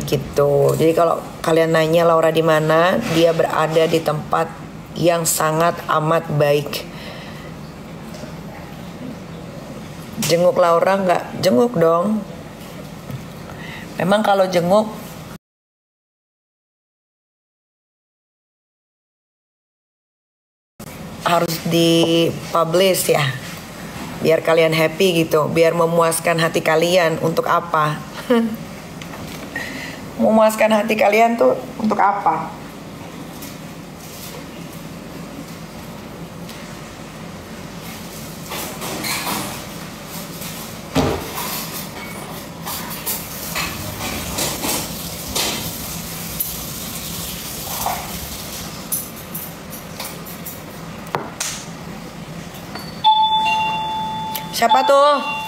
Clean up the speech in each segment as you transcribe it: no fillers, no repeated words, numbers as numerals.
gitu. Jadi kalau kalian nanya Laura di mana, dia berada di tempat yang sangat amat baik. Jenguk Laura nggak? Jenguk dong. Memang kalau jenguk harus dipublish ya, biar kalian happy gitu, biar memuaskan hati kalian. Untuk apa? Memuaskan hati kalian tuh untuk apa? Siapa tuh?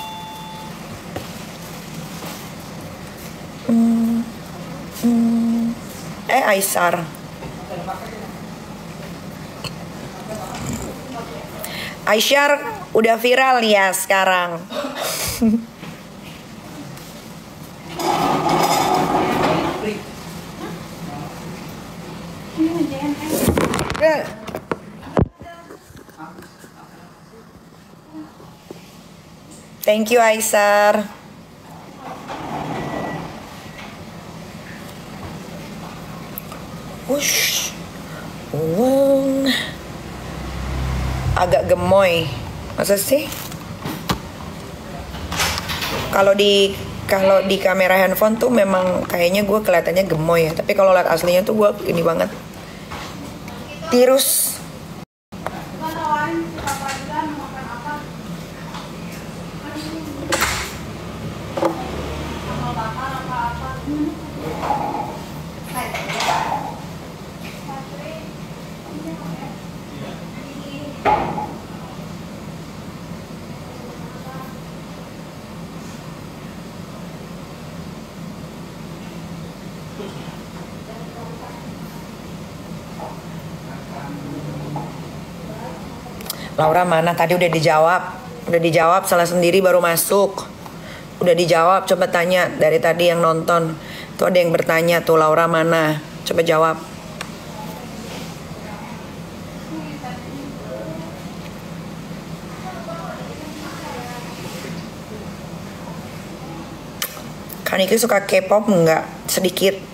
Aisar. Aisyar udah viral ya sekarang. Thank you Aisar. Wush. Agak gemoy. Masa sih? Kalau di kamera handphone tuh memang kayaknya gue kelihatannya gemoy ya. Tapi kalau lihat aslinya tuh gue ini banget. Tirus. Laura mana? Tadi udah dijawab, salah sendiri baru masuk. Udah dijawab, coba tanya dari tadi yang nonton. Tuh ada yang bertanya tuh, Laura mana? Coba jawab. Kaniki suka K-pop enggak? Sedikit.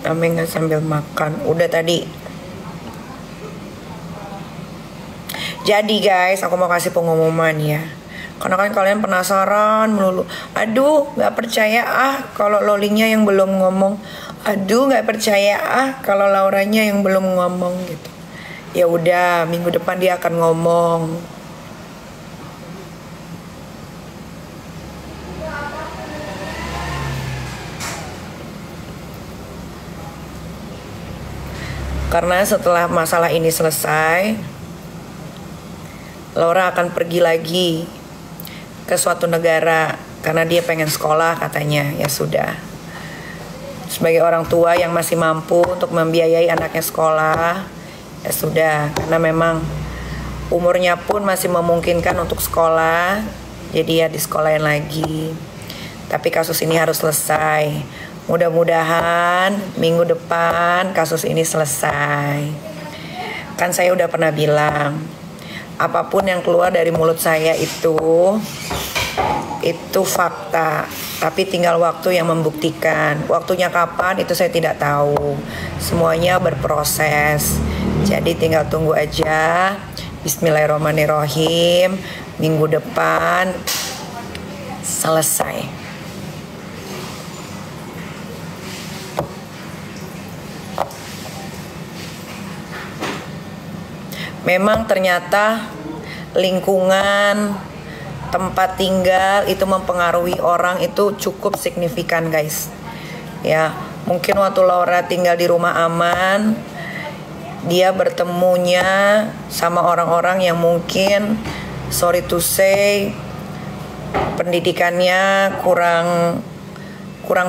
Ame nggak sambil makan. Udah tadi. Jadi guys, aku mau kasih pengumuman ya. Karena kan kalian penasaran melulu. Aduh, nggak percaya kalau Lolinya yang belum ngomong. Aduh, nggak percaya kalau Lauranya yang belum ngomong gitu. Ya udah, minggu depan dia akan ngomong. Karena setelah masalah ini selesai, Laura akan pergi lagi ke suatu negara karena dia pengen sekolah katanya. Ya sudah, sebagai orang tua yang masih mampu untuk membiayai anaknya sekolah, ya sudah, karena memang umurnya pun masih memungkinkan untuk sekolah, jadi ya disekolahin lagi. Tapi kasus ini harus selesai. Mudah-mudahan minggu depan kasus ini selesai. Kan saya udah pernah bilang, apapun yang keluar dari mulut saya itu fakta. Tapi tinggal waktu yang membuktikan. Waktunya kapan itu saya tidak tahu. Semuanya berproses. Jadi tinggal tunggu aja. Bismillahirrahmanirrahim. Minggu depan selesai. Memang ternyata lingkungan tempat tinggal itu mempengaruhi orang itu cukup signifikan guys. Ya, mungkin waktu Laura tinggal di rumah aman, dia bertemunya sama orang-orang yang mungkin sorry to say pendidikannya kurang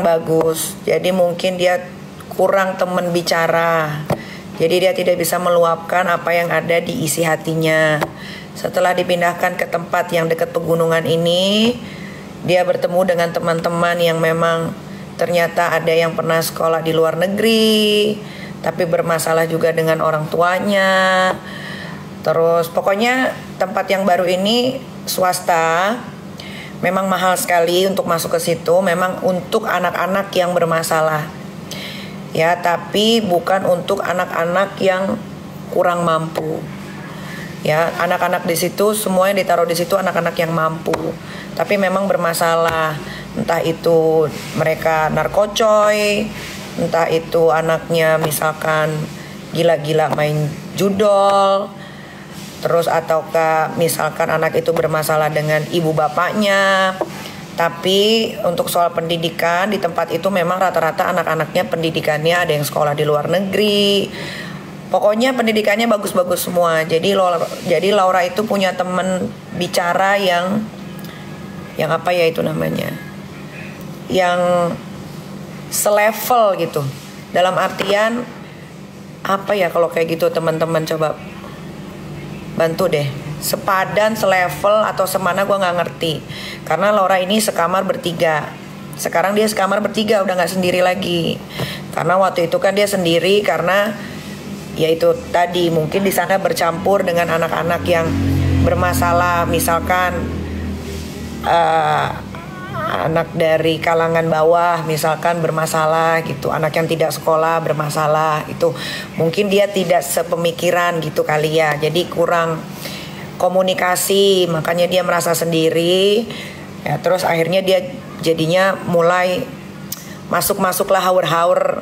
bagus. Jadi mungkin dia kurang teman bicara. Jadi dia tidak bisa meluapkan apa yang ada di isi hatinya. Setelah dipindahkan ke tempat yang dekat pegunungan ini, Dia bertemu dengan teman-teman yang memang ternyata ada yang pernah sekolah di luar negeri, tapi bermasalah juga dengan orang tuanya. Terus pokoknya tempat yang baru ini swasta, memang mahal sekali untuk masuk ke situ, memang untuk anak-anak yang bermasalah. Ya, tapi bukan untuk anak-anak yang kurang mampu. Ya, anak-anak di situ semua yang ditaruh di situ anak-anak yang mampu, tapi memang bermasalah. Entah itu mereka narkocoy, entah itu anaknya misalkan gila-gila main judol, terus ataukah misalkan anak itu bermasalah dengan ibu bapaknya. Tapi untuk soal pendidikan di tempat itu memang rata-rata anak-anaknya pendidikannya ada yang sekolah di luar negeri. Pokoknya pendidikannya bagus-bagus semua. Jadi Laura itu punya teman bicara yang apa ya itu namanya, yang selevel gitu. Dalam artian apa ya kalau kayak gitu, teman-teman coba bantu deh, sepadan, selevel atau semana gue nggak ngerti. Karena Laura ini sekamar bertiga. Sekarang dia sekamar bertiga, udah nggak sendiri lagi. Karena waktu itu kan dia sendiri karena yaitu tadi mungkin di sana bercampur dengan anak-anak yang bermasalah, misalkan anak dari kalangan bawah misalkan bermasalah gitu, anak yang tidak sekolah bermasalah, itu mungkin dia tidak sepemikiran gitu kali ya, jadi kurang komunikasi, makanya dia merasa sendiri ya. Terus akhirnya dia jadinya mulai masuklah haur-haur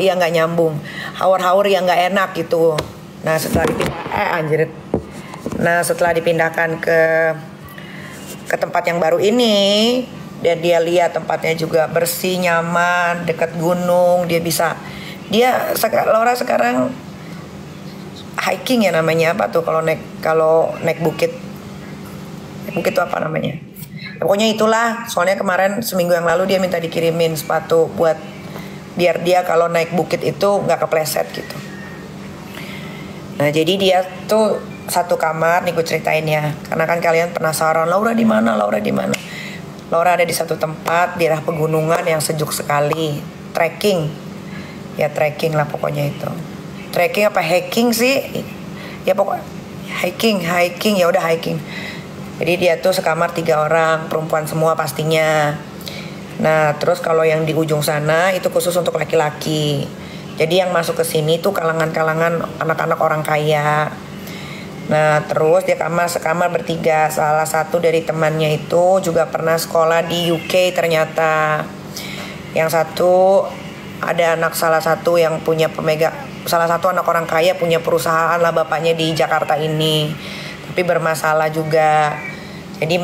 yang nggak nyambung, haur-haur yang nggak enak gitu. Nah setelah dipindahkan ke tempat yang baru ini, dan dia lihat tempatnya juga bersih, nyaman, dekat gunung. Laura sekarang hiking ya namanya, apa tuh kalau naik bukit itu apa namanya? Ya, pokoknya itulah. Soalnya kemarin seminggu yang lalu dia minta dikirimin sepatu buat biar dia kalau naik bukit itu nggak kepleset gitu. Nah jadi dia tuh satu kamar nih gue ceritain ya, karena kan kalian penasaran Laura di mana. Laura ada di satu tempat di daerah pegunungan yang sejuk sekali, trekking lah pokoknya itu. Trekking apa hiking sih? Ya pokoknya hiking ya udah hiking. Jadi dia tuh sekamar 3 orang, perempuan semua pastinya. Nah terus kalau yang di ujung sana itu khusus untuk laki-laki. Jadi yang masuk ke sini tuh kalangan-kalangan anak-anak orang kaya. Nah terus dia sekamar bertiga. Salah satu dari temannya itu juga pernah sekolah di UK ternyata. Yang satu ada salah satu anak orang kaya punya perusahaan lah bapaknya di Jakarta ini, tapi bermasalah juga. Jadi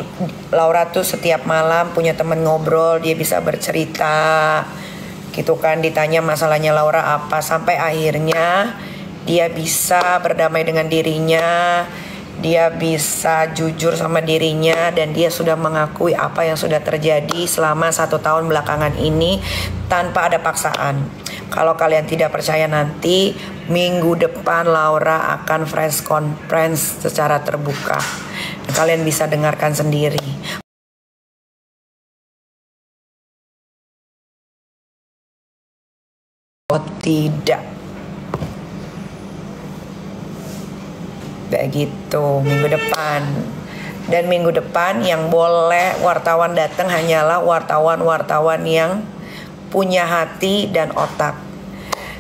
Laura tuh setiap malam punya teman ngobrol, dia bisa bercerita gitu kan, ditanya masalahnya Laura apa, sampai akhirnya dia bisa berdamai dengan dirinya, dia bisa jujur sama dirinya, dan dia sudah mengakui apa yang sudah terjadi selama 1 tahun belakangan ini tanpa ada paksaan. Kalau kalian tidak percaya, nanti minggu depan Laura akan press conference secara terbuka. Kalian bisa dengarkan sendiri. Oh tidak, begitu minggu depan. Dan minggu depan yang boleh wartawan datang hanyalah wartawan-wartawan yang punya hati dan otak.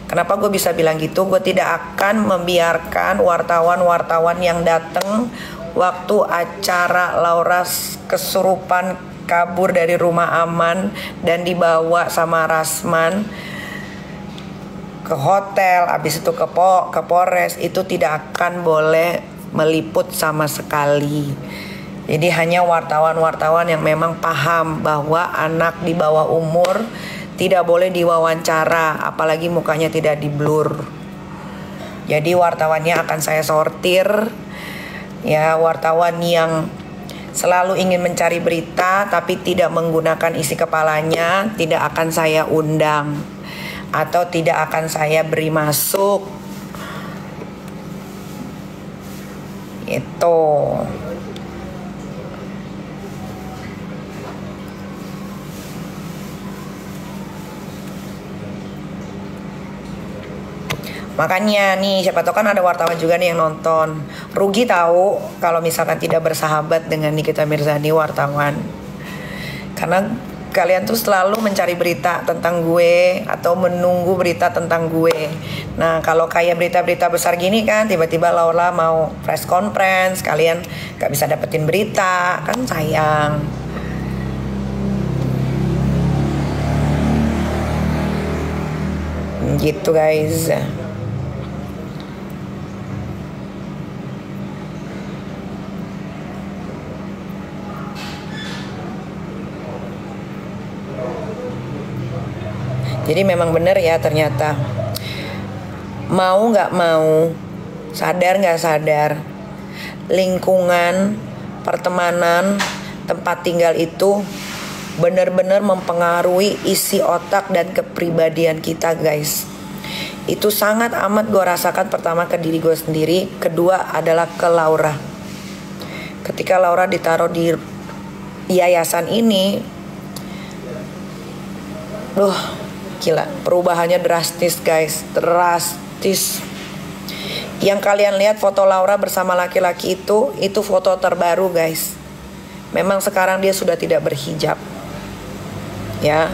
Kenapa gue bisa bilang gitu? Gue tidak akan membiarkan wartawan-wartawan yang datang waktu acara Laura kesurupan kabur dari rumah aman dan dibawa sama Rasman ke hotel, habis itu ke Polres, itu tidak akan boleh meliput sama sekali. Jadi hanya wartawan-wartawan yang memang paham bahwa anak di bawah umur tidak boleh diwawancara, apalagi mukanya tidak di-blur. Jadi wartawannya akan saya sortir. Ya, wartawan yang selalu ingin mencari berita tapi tidak menggunakan isi kepalanya tidak akan saya undang atau tidak akan saya beri masuk. Itu. Makanya nih, siapa tahu kan ada wartawan juga nih yang nonton. Rugi tahu kalau misalkan tidak bersahabat dengan Nikita Mirzani wartawan. Karena kalian tuh selalu mencari berita tentang gue atau menunggu berita tentang gue. Nah, kalau kayak berita-berita besar gini kan, tiba-tiba Laura mau press conference, kalian gak bisa dapetin berita, kan sayang. Gitu guys. Jadi memang benar ya ternyata. Mau nggak mau, sadar nggak sadar, lingkungan, pertemanan, tempat tinggal itu benar-benar mempengaruhi isi otak dan kepribadian kita guys. Itu sangat amat gue rasakan, pertama ke diri gue sendiri, kedua adalah ke Laura. Ketika Laura ditaruh di yayasan ini, gila, perubahannya drastis guys, drastis. Yang kalian lihat foto Laura bersama laki-laki itu foto terbaru guys. Memang sekarang dia sudah tidak berhijab. Ya,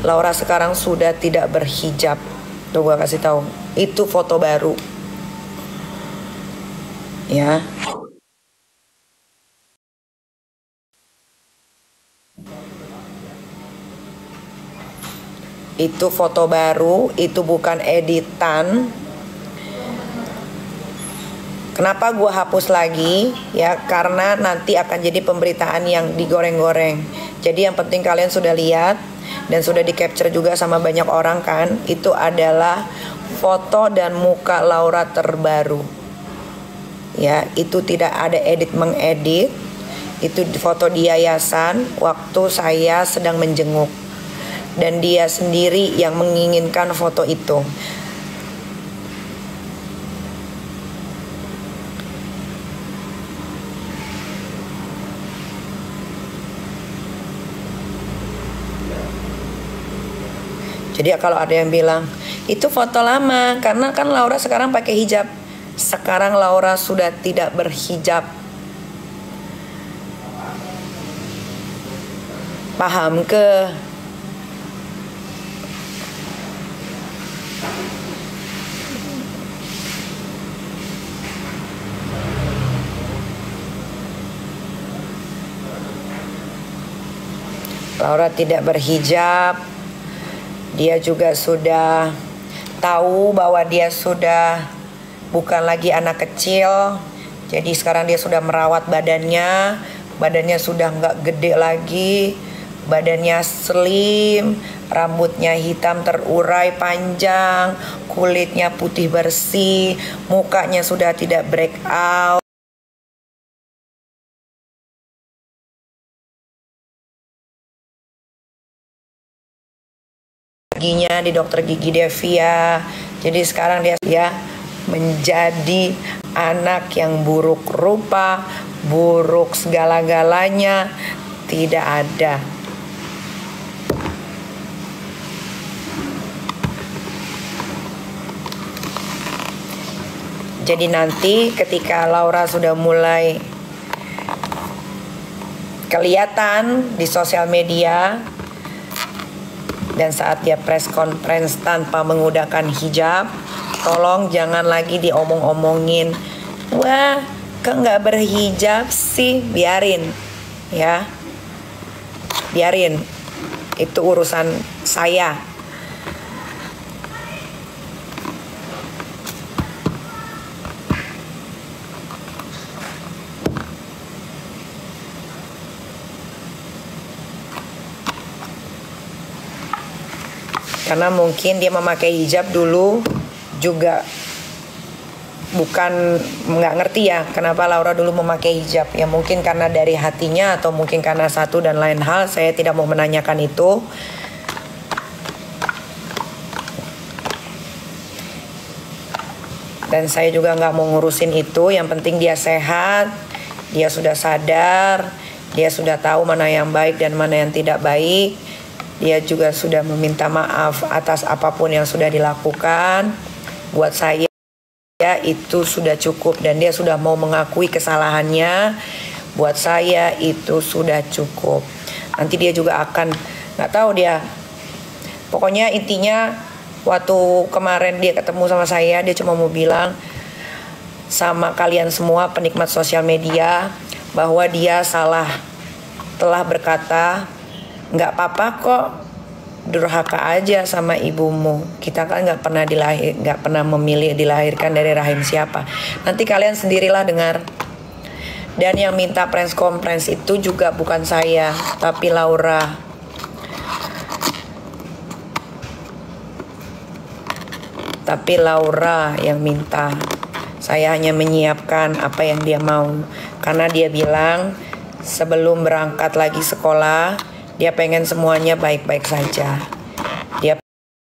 Laura sekarang sudah tidak berhijab. Tuh gue kasih tahu, itu foto baru. Ya. Itu foto baru, itu bukan editan. Kenapa gue hapus lagi? Ya karena nanti akan jadi pemberitaan yang digoreng-goreng. Jadi yang penting kalian sudah lihat dan sudah di capture juga sama banyak orang kan. Itu adalah foto dan muka Laura terbaru. Ya, itu tidak ada edit mengedit. Itu foto di yayasan waktu saya sedang menjenguk. Dan dia sendiri yang menginginkan foto itu. Jadi kalau ada yang bilang itu foto lama, karena kan Laura sekarang pakai hijab. Sekarang Laura sudah tidak berhijab. Paham ke? Laura tidak berhijab. Dia juga sudah tahu bahwa dia sudah bukan lagi anak kecil. Jadi sekarang dia sudah merawat badannya. Badannya sudah nggak gede lagi. Badannya slim. Rambutnya hitam terurai panjang. Kulitnya putih bersih. Mukanya sudah tidak break out. Giginya di dokter gigi Devia. Jadi sekarang dia menjadi anak yang buruk rupa, buruk segala-galanya, tidak ada. Jadi nanti ketika Laura sudah mulai kelihatan di sosial media, dan saat dia press conference tanpa menggunakan hijab, tolong jangan lagi diomong-omongin. Wah, kok nggak berhijab sih? Biarin, ya. Biarin. Itu urusan saya. Karena mungkin dia memakai hijab dulu juga bukan nggak ngerti ya kenapa Laura dulu memakai hijab. Ya mungkin karena dari hatinya atau mungkin karena satu dan lain hal. Saya tidak mau menanyakan itu. Dan saya juga nggak mau ngurusin itu. Yang penting dia sehat, dia sudah sadar, dia sudah tahu mana yang baik dan mana yang tidak baik. Dia juga sudah meminta maaf atas apapun yang sudah dilakukan. buat saya itu sudah cukup, dan dia sudah mau mengakui kesalahannya. Buat saya itu sudah cukup. Nanti dia juga akan, nggak tahu dia, pokoknya intinya waktu kemarin dia ketemu sama saya, dia cuma mau bilang sama kalian semua penikmat sosial media bahwa dia salah, telah berkata nggak apa-apa kok, durhaka aja sama ibumu. Kita kan nggak pernah memilih dilahirkan dari rahim siapa. Nanti kalian sendirilah dengar. Dan yang minta press conference itu juga bukan saya, tapi Laura. Tapi Laura yang minta. Saya hanya menyiapkan apa yang dia mau. Karena dia bilang sebelum berangkat lagi sekolah, dia pengen semuanya baik-baik saja.